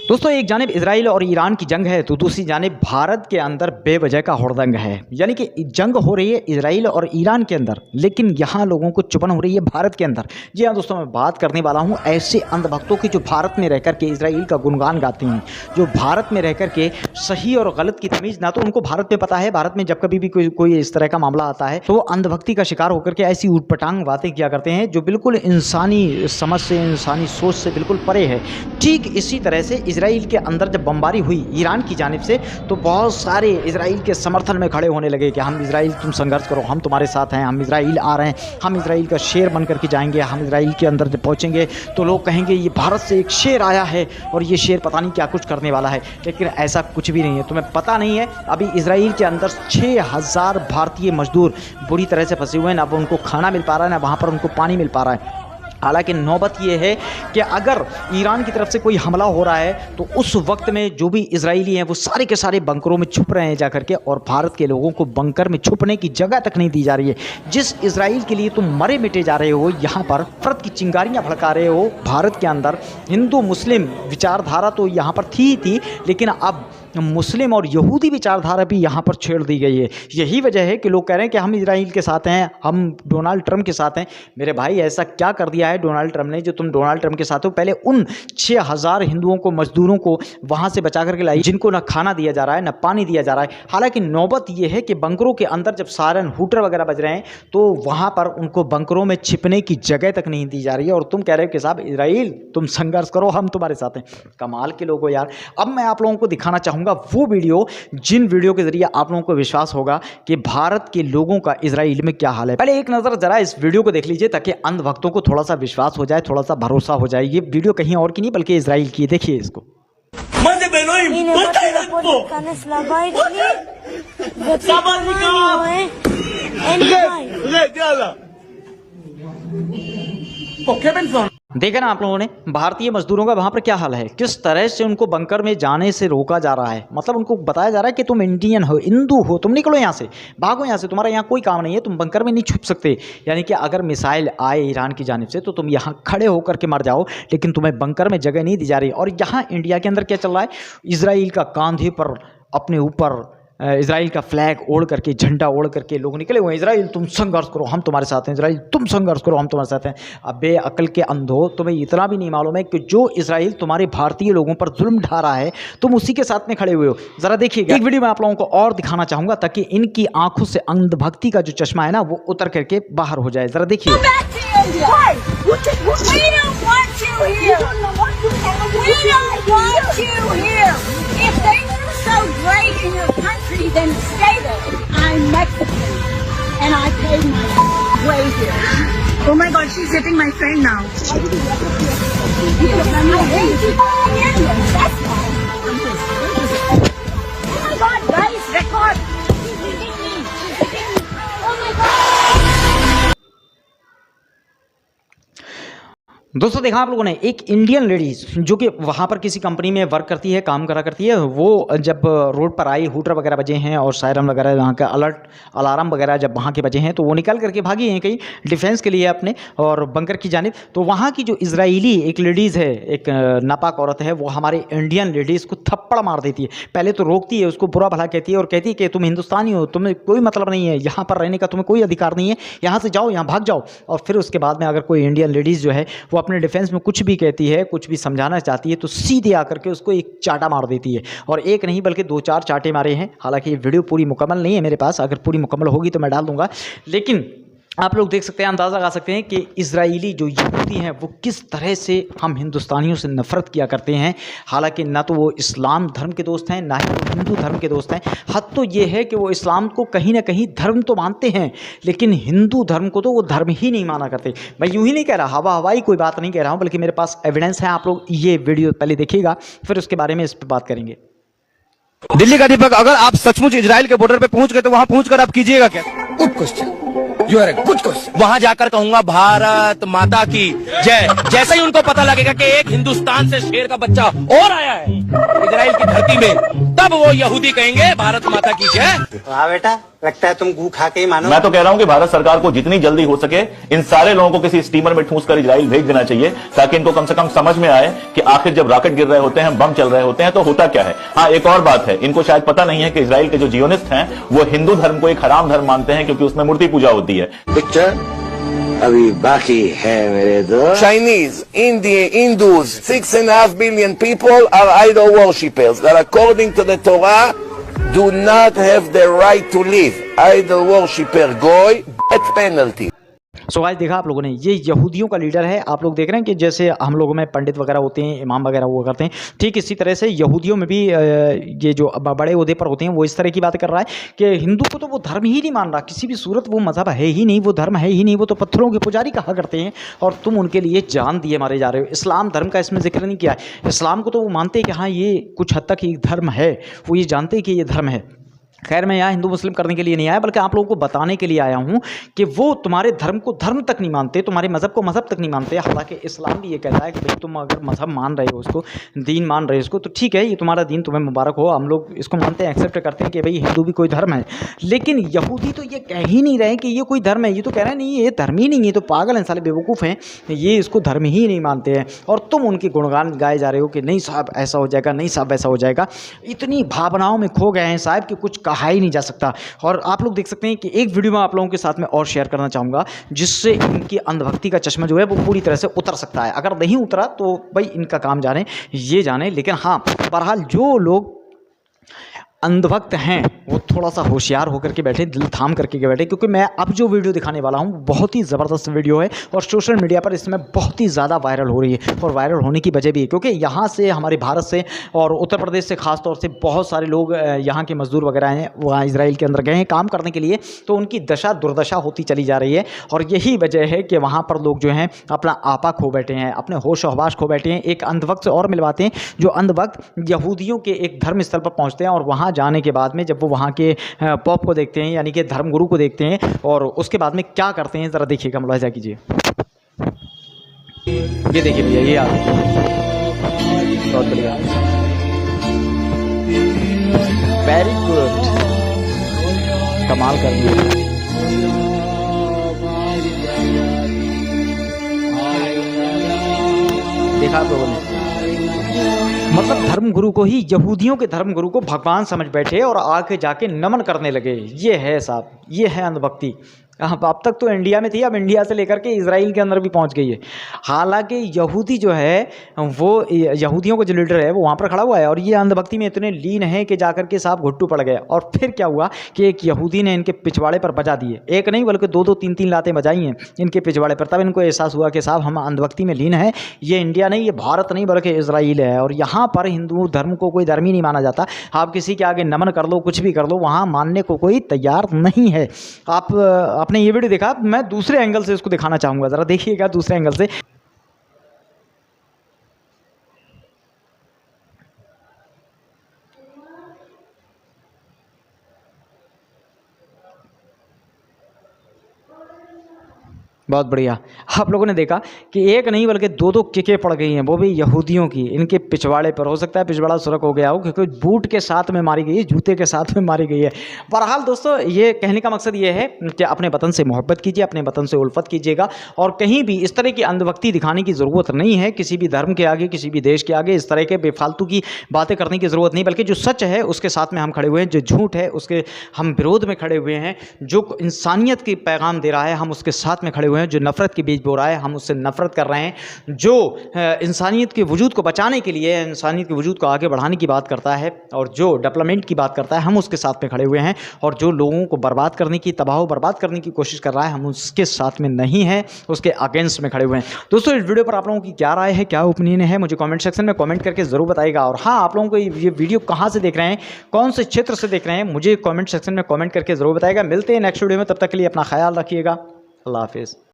दोस्तों, एक जानिब इजराइल और ईरान की जंग है तो दूसरी जानिब भारत के अंदर बेवजह का हुड़दंग है। यानी कि जंग हो रही है इजराइल और ईरान के अंदर, लेकिन यहाँ लोगों को चुभन हो रही है भारत के अंदर। जी हाँ दोस्तों, मैं बात करने वाला हूँ ऐसे अंधभक्तों की जो भारत में रहकर के इजराइल का गुणगान गाते हैं, जो भारत में रहकर के सही और गलत की तमीज़ ना तो उनको भारत में पता है। भारत में जब कभी भी कोई इस तरह का मामला आता है तो वो अंधभक्ति का शिकार होकर के ऐसी ऊटपटांग बातें किया करते हैं जो बिल्कुल इंसानी समझ से, इंसानी सोच से बिल्कुल परे है। ठीक इसी तरह से इजराइल के अंदर जब बमबारी हुई ईरान की जानिब से तो बहुत सारे इजराइल के समर्थन में खड़े होने लगे कि हम इजराइल, तुम संघर्ष करो, हम तुम्हारे साथ हैं, हम इजराइल आ रहे हैं, हम इजराइल का शेर बन करके जाएंगे, हम इजराइल के अंदर जब पहुंचेंगे तो लोग कहेंगे ये भारत से एक शेर आया है और ये शेर पता नहीं क्या कुछ करने वाला है। लेकिन ऐसा कुछ भी नहीं है। तुम्हें पता नहीं है, अभी इजराइल के अंदर 6000 भारतीय मजदूर बुरी तरह से फंसे हुए हैं। ना उनको खाना मिल पा रहा है, ना वहाँ पर उनको पानी मिल पा रहा है। हालांकि नौबत ये है कि अगर ईरान की तरफ से कोई हमला हो रहा है तो उस वक्त में जो भी इजरायली हैं वो सारे के सारे बंकरों में छुप रहे हैं जाकर के, और भारत के लोगों को बंकर में छुपने की जगह तक नहीं दी जा रही है। जिस इजराइल के लिए तुम मरे मिटे जा रहे हो, यहाँ पर नफरत की चिंगारियाँ भड़का रहे हो। भारत के अंदर हिंदू मुस्लिम विचारधारा तो यहाँ पर थी, लेकिन अब मुस्लिम और यहूदी विचारधारा भी यहाँ पर छेड़ दी गई है। यही वजह है कि लोग कह रहे हैं कि हम इजराइल के साथ हैं, हम डोनाल्ड ट्रंप के साथ हैं। मेरे भाई, ऐसा क्या कर दिया है डोनाल्ड ट्रंप ने जो तुम डोनाल्ड ट्रंप के साथ हो? पहले उन 6000 हिंदुओं को, मजदूरों को वहाँ से बचा करके लाई जिनको ना खाना दिया जा रहा है, ना पानी दिया जा रहा है। हालांकि नौबत यह है कि बंकरों के अंदर जब सायरन, हूटर वगैरह बज रहे हैं तो वहाँ पर उनको बंकरों में छिपने की जगह तक नहीं दी जा रही है, और तुम कह रहे हो कि साहब इजराइल तुम संघर्ष करो, हम तुम्हारे साथ हैं। कमाल के लोग हो यार। अब मैं आप लोगों को दिखाना चाहूँगा वो वीडियो, जिन वीडियो के जरिए आप लोगों को विश्वास होगा कि भारत के लोगों का इजराइल में क्या हाल है। पहले एक नजर जरा इस वीडियो को देख लीजिए ताकि अंध भक्तों को थोड़ा सा विश्वास हो जाए, थोड़ा सा भरोसा हो जाए। ये वीडियो कहीं और की नहीं बल्कि इजराइल की है। देखिए इसको। देखा ना आप लोगों ने भारतीय मजदूरों का वहां पर क्या हाल है, किस तरह से उनको बंकर में जाने से रोका जा रहा है। मतलब उनको बताया जा रहा है कि तुम इंडियन हो, हिंदू हो, तुम निकलो यहाँ से, भागो यहाँ से, तुम्हारा यहाँ कोई काम नहीं है, तुम बंकर में नहीं छुप सकते। यानी कि अगर मिसाइल आए ईरान की जानिब से तो तुम यहाँ खड़े होकर के मर जाओ, लेकिन तुम्हें बंकर में जगह नहीं दी जा रही। और यहाँ इंडिया के अंदर क्या चल रहा है, इजराइल का कांधे पर अपने ऊपर इजराइल का फ्लैग ओढ़ करके, झंडा ओढ़ करके लोग निकले हुए हैं। इजराइल तुम संघर्ष करो, हम तुम्हारे साथ हैं, इजराइल तुम संघर्ष करो, हम तुम्हारे साथ हैं। अबे अकल के अंधो, तुम्हें इतना भी नहीं मालूम है कि जो इजराइल तुम्हारे भारतीय लोगों पर जुल्म ढा रहा है तुम उसी के साथ में खड़े हुए हो। जरा देखिएगा, एक वीडियो मैं आप लोगों को और दिखाना चाहूंगा ताकि इनकी आंखों से अंधभक्ति का जो चश्मा है ना वो उतर करके बाहर हो जाए। जरा देखिए। So great in your country, then stay there. I'm Mexican, and I paid my way here. Oh my God, she's hitting my friend now. That's why. Oh my God, guys, record. She's hitting me. She's hitting me. Oh my God. दोस्तों, देखा आप लोगों ने एक Indian ladies जो कि वहाँ पर किसी कंपनी में वर्क करती है, काम करा करती है, वो जब रोड पर आई, हूटर वगैरह बजे हैं और सायरन वगैरह, वहाँ का अलार्म वगैरह जब वहाँ के बजे हैं तो वो निकल करके भागी हैं कहीं डिफेंस के लिए अपने और बंकर की जानिब। तो वहाँ की जो इजरायली एक लेडीज़ है, एक नापाक औरत है, वो हमारे इंडियन लेडीज़ को थप्पड़ मार देती है। पहले तो रोकती है, उसको बुरा भला कहती है और कहती है कि तुम हिंदुस्तानी हो, तुम्हें कोई मतलब नहीं है, यहाँ पर रहने का तुम्हें कोई अधिकार नहीं है, यहाँ से जाओ, यहाँ भाग जाओ। और फिर उसके बाद में अगर कोई इंडियन लेडीज़ जो है वो अपने डिफेंस में कुछ भी कहती है, कुछ भी समझाना चाहती है तो सीधे आकर के उसको एक चाटा मार देती है। और एक नहीं बल्कि 2-4 चाटे मारे हैं। हालांकि ये वीडियो पूरी मुकम्मल नहीं है मेरे पास, अगर पूरी मुकम्मल होगी तो मैं डाल दूंगा। लेकिन आप लोग देख सकते हैं, अंदाज़ा लगा सकते हैं कि इजरायली जो यहूदी हैं वो किस तरह से हम हिंदुस्तानियों से नफ़रत किया करते हैं। हालांकि ना तो वो इस्लाम धर्म के दोस्त हैं, ना ही वो हिंदू धर्म के दोस्त हैं। हद तो ये है कि वो इस्लाम को कहीं ना कहीं धर्म तो मानते हैं, लेकिन हिंदू धर्म को तो वो धर्म ही नहीं माना करते। मैं यूँ ही नहीं कह रहा, हवाई कोई बात नहीं कह रहा हूँ, बल्कि मेरे पास एविडेंस है। आप लोग ये वीडियो पहले देखिएगा, फिर उसके बारे में इस पर बात करेंगे। दिल्ली का दीपक, अगर आप सचमुच इजराइल के बॉर्डर पे पहुंच गए तो वहां पहुंचकर आप कीजिएगा क्या? Good question, you are a good question. वहां जाकर कहूंगा भारत माता की जय। जैसे ही उनको पता लगेगा कि एक हिंदुस्तान से शेर का बच्चा और आया है इजराइल की धरती में, तब वो यहूदी कहेंगे भारत माता की जय। वाह बेटा, लगता है तुम गू खा के ही मानो। मैं तो कह रहा हूं कि भारत सरकार को जितनी जल्दी हो सके इन सारे लोगों को किसी स्टीमर में ठूंस कर इजराइल भेज देना चाहिए, ताकि इनको कम से कम समझ में आए कि आखिर जब रॉकेट गिर रहे होते हैं, बम चल रहे होते हैं, तो होता क्या है। हाँ, एक और बात है, इनको शायद पता नहीं है कि इजराइल के जो जियोनिस्ट हैं वो हिंदू धर्म को एक हराम धर्म मानते हैं, क्योंकि उसमें मूर्ति पूजा होती है। पिक्चर अभी बाकी है मेरे दोस्त। Chinese, India, Hindus, 6.5 billion people are idol worshippers that according to the Torah do not have the right to live. Idol worshipper goy, death penalty. So guys देखा आप लोगों ने, ये यहूदियों का लीडर है। आप लोग देख रहे हैं कि जैसे हम लोगों में पंडित वगैरह होते हैं, इमाम वगैरह हुआ करते हैं, ठीक इसी तरह से यहूदियों में भी ये जो बड़े ओहदे पर होते हैं वो इस तरह की बात कर रहा है कि हिंदू को तो वो धर्म ही नहीं मान रहा, किसी भी सूरत वो मज़हब है ही नहीं, वो धर्म है ही नहीं, वो तो पत्थरों के पुजारी कहा करते हैं और तुम उनके लिए जान दिए मारे जा रहे हो। इस्लाम धर्म का इसमें जिक्र नहीं किया है। इस्लाम को तो वो मानते हैं कि हाँ ये कुछ हद तक ही धर्म है, वो ये जानते हैं कि ये धर्म है। खैर मैं यहाँ हिंदू मुस्लिम करने के लिए नहीं आया, बल्कि आप लोगों को बताने के लिए आया हूँ कि वो तुम्हारे धर्म को धर्म तक नहीं मानते, तुम्हारे मज़हब को मज़हब तक नहीं मानते। हालांकि इस्लाम भी ये कहता है कि भाई तुम अगर मज़हब मान रहे हो, उसको दीन मान रहे हो इसको, तो ठीक है, ये तुम्हारा दीन तुम्हें मुबारक हो, हम लोग इसको मानते हैं, एक्सेप्ट करते हैं कि भाई हिंदू भी कोई धर्म है। लेकिन यहूदी तो ये कह ही नहीं रहे कि ये कोई धर्म है, ये तो कह रहे हैं नहीं ये धर्म ही नहीं है, तो पागल हैं साले, बेवकूफ़ हैं, ये इसको धर्म ही नहीं मानते हैं। और तुम उनके गुणगान गाए जा रहे हो कि नहीं साहब ऐसा हो जाएगा, नहीं साहब ऐसा हो जाएगा। इतनी भावनाओं में खो गए हैं साहब कि कुछ कहा ही नहीं जा सकता। और आप लोग देख सकते हैं कि एक वीडियो मैं आप लोगों के साथ में और शेयर करना चाहूँगा, जिससे इनकी अंधभक्ति का चश्मा जो है वो पूरी तरह से उतर सकता है। अगर नहीं उतरा तो भाई इनका काम जाने, ये जाने। लेकिन हाँ, बहरहाल जो लोग अंधभक्त हैं वो थोड़ा सा होशियार होकर के बैठे, दिल थाम करके बैठे, क्योंकि मैं अब जो वीडियो दिखाने वाला हूँ बहुत ही ज़बरदस्त वीडियो है और सोशल मीडिया पर इसमें बहुत ही ज़्यादा वायरल हो रही है। और वायरल होने की वजह भी है क्योंकि यहाँ से, हमारे भारत से और उत्तर प्रदेश से ख़ास तौर से बहुत सारे लोग यहाँ के मज़दूर वगैरह हैं, वहाँ इसराइल के अंदर गए हैं काम करने के लिए, तो उनकी दशा दुर्दशा होती चली जा रही है। और यही वजह है कि वहाँ पर लोग जो हैं अपना आपा खो बैठे हैं, अपने होश हवास खो बैठे हैं। एक अंधभक्त से और मिलवाते हैं, जो अंधभक्त यहूदियों के एक धर्म स्थल पर पहुँचते हैं और वहाँ जाने के बाद में जब वो वहाँ के पॉप को देखते हैं, यानी कि धर्मगुरु को देखते हैं, और उसके बाद में क्या करते हैं ज़रा देखिएगा, मुलाहिजा कीजिए। ये देखिए भैया, ये आ बहुत बढ़िया, वेरी गुड, कमाल कर दिया। देखा आप लोगों ने, मतलब धर्मगुरु को ही, यहूदियों के धर्मगुरु को भगवान समझ बैठे और आके जाके नमन करने लगे। ये है साहब, ये है अंधभक्ति। अब तक तो इंडिया में थी, अब इंडिया से लेकर के इजराइल के अंदर भी पहुंच गई है। हालांकि यहूदी जो है वो, यहूदियों का जो लीडर है वो वहाँ पर खड़ा हुआ है और ये अंधभक्ति में इतने लीन है कि जाकर के साहब घुट्टू पड़ गए। और फिर क्या हुआ कि एक यहूदी ने इनके पिछवाड़े पर बजा दिए, एक नहीं बल्कि दो दो तीन तीन लातें बजाई हैं इनके पिछवाड़े पर। तब इनको एहसास हुआ कि साहब हम अंधभक्ति में लीन है, ये इंडिया नहीं, ये भारत नहीं बल्कि इजराइल है, और यहाँ पर हिंदू धर्म को कोई धर्म ही नहीं माना जाता। आप किसी के आगे नमन कर लो, कुछ भी कर लो, वहाँ मानने को कोई तैयार नहीं है। आपने ये वीडियो देखा, मैं दूसरे एंगल से इसको दिखाना चाहूंगा, जरा देखिएगा दूसरे एंगल से। बहुत बढ़िया। आप लोगों ने देखा कि एक नहीं बल्कि दो दो किकें पड़ गई हैं, वो भी यहूदियों की, इनके पिछवाड़े पर। हो सकता है पिछवाड़ा सुरख हो गया हो क्योंकि बूट के साथ में मारी गई है, जूते के साथ में मारी गई है। बहरहाल दोस्तों, ये कहने का मकसद ये है कि अपने वतन से मोहब्बत कीजिए, अपने वतन से उल्फत कीजिएगा, और कहीं भी इस तरह की अंधभक्ति दिखाने की ज़रूरत नहीं है। किसी भी धर्म के आगे, किसी भी देश के आगे इस तरह के बेफालतू की बातें करने की ज़रूरत नहीं, बल्कि जो सच है उसके साथ में हम खड़े हुए हैं, जो झूठ है उसके हम विरोध में खड़े हुए हैं, जो इंसानियत की पैगाम दे रहा है हम उसके साथ में खड़े हुए हैं, जो नफरत के बीज बो रहा है हम उससे नफरत कर रहे हैं, जो इंसानियत के वजूद को बचाने के लिए, इंसानियत के वजूद को आगे बढ़ाने की बात करता है, और जो डेवलपमेंट की बात करता है हम उसके साथ में खड़े हुए हैं, और जो लोगों को बर्बाद करने की, तबाह बर्बाद करने की कोशिश कर रहा है हम उसके साथ में नहीं है, उसके अगेंस्ट में खड़े हुए हैं। दोस्तों, इस वीडियो पर आप लोगों की क्या राय है, क्या ओपिनियन है, मुझे कमेंट सेक्शन में कमेंट करके ज़रूर बताइएगा। और हाँ, आप लोगों को ये वीडियो कहाँ से देख रहे हैं, कौन से क्षेत्र से देख रहे हैं, मुझे कमेंट सेक्शन में कमेंट करके ज़रूर बताइएगा। मिलते हैं नेक्स्ट वीडियो में, तब तक के लिए अपना ख्याल रखिएगा। अल्लाह हाफिज़।